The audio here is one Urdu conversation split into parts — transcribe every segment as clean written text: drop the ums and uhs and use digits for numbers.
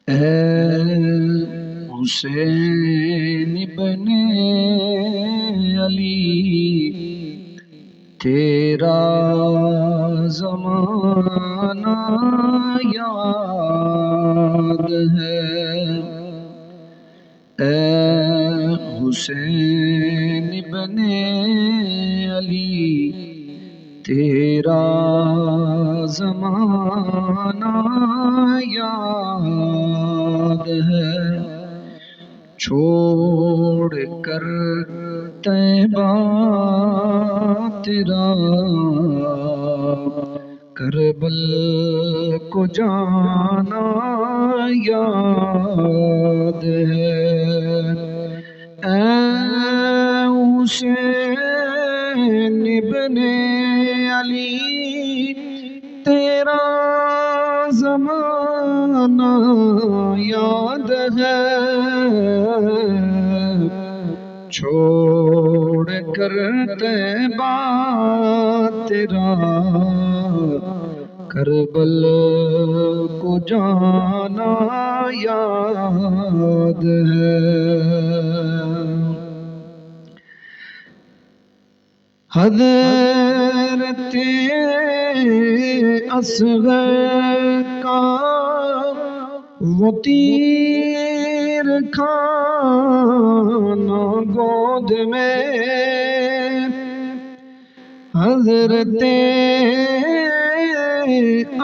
اے حسین ابن علی تیرا زمانہ یاد ہے، اے حسین ابن علی تیرا زمانہ یاد ہے، چھوڑ کر طیبہ تیرا کربل کو جانا یاد ہے، اے حسین ابن علی تیرا زمانہ یاد ہے، چھوڑ کر طیبہ تیرا کربل کو جانا یاد ہے، حضرت اصغر کا وہ تیر کھانا گود میں، حضرت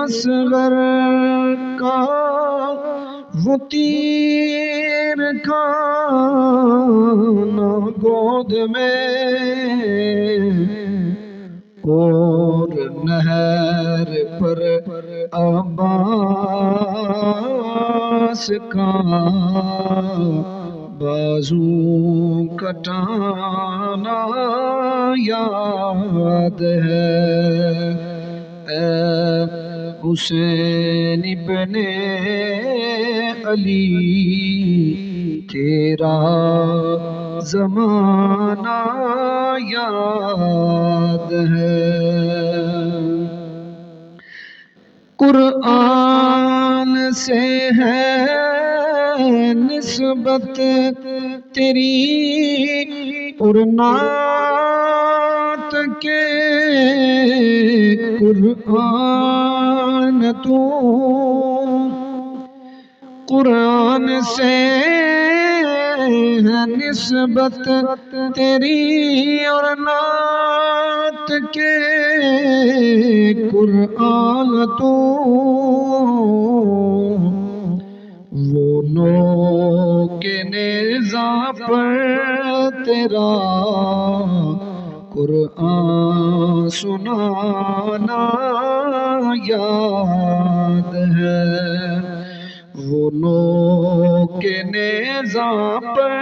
اصغر کا وہ تیر کھانا گود میں، اور نہر پر عباس کا بازو کٹانا یاد ہے، اے حسین ابن علی تیرا زمانہ یاد ہے، قرآن سے ہے نسبت تیری اور نعت کے قرآن تو، قرآن سے ہے نسبت تیری اور نعت کے قرآن تو، وہ نو کے نیزہ پر تیرا قرآن سنانا یاد ہے، وہ نو کے نیزہ پر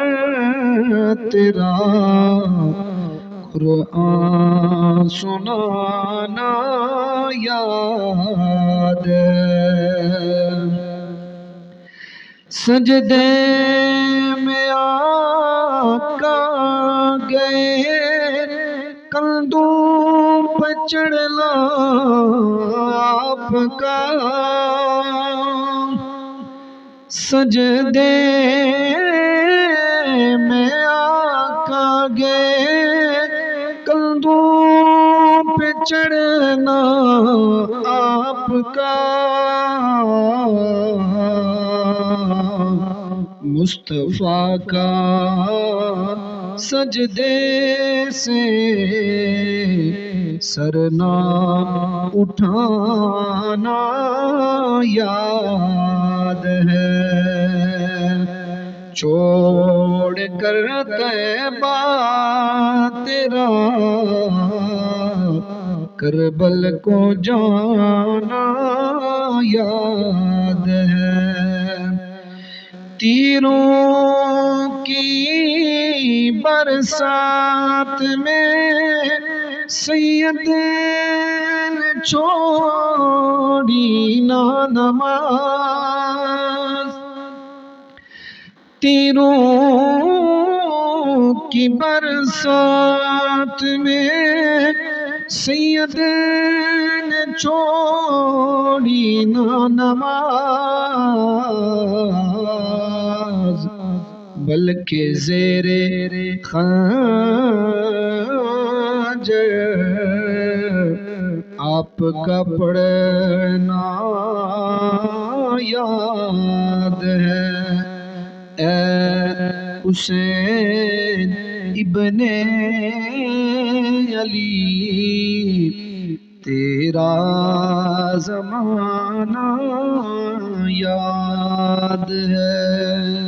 تیرا قرآن سنانا یاد ہے، سجدے میں آقا گئے کندھوں پہ چڑھنا آپ کا، سجدے میں آقا گئے کندھوں پہ چڑھنا آپ کا، مصطفیٰ کا سجدے سے سر نہ اٹھانا یاد ہے، چھوڑ کر طیبہ تیرا کربل کو جانا یاد ہے، تیروں کی برسات میں سید نے چھوڑی نہ نماز، تیروں کی برسات میں سید نے چھوڑی نہ نماز بلکہ زیر خنجر آپ کا پڑھنا یاد ہے۔ اے حسین ابن علی تیرا زمانہ یاد ہے۔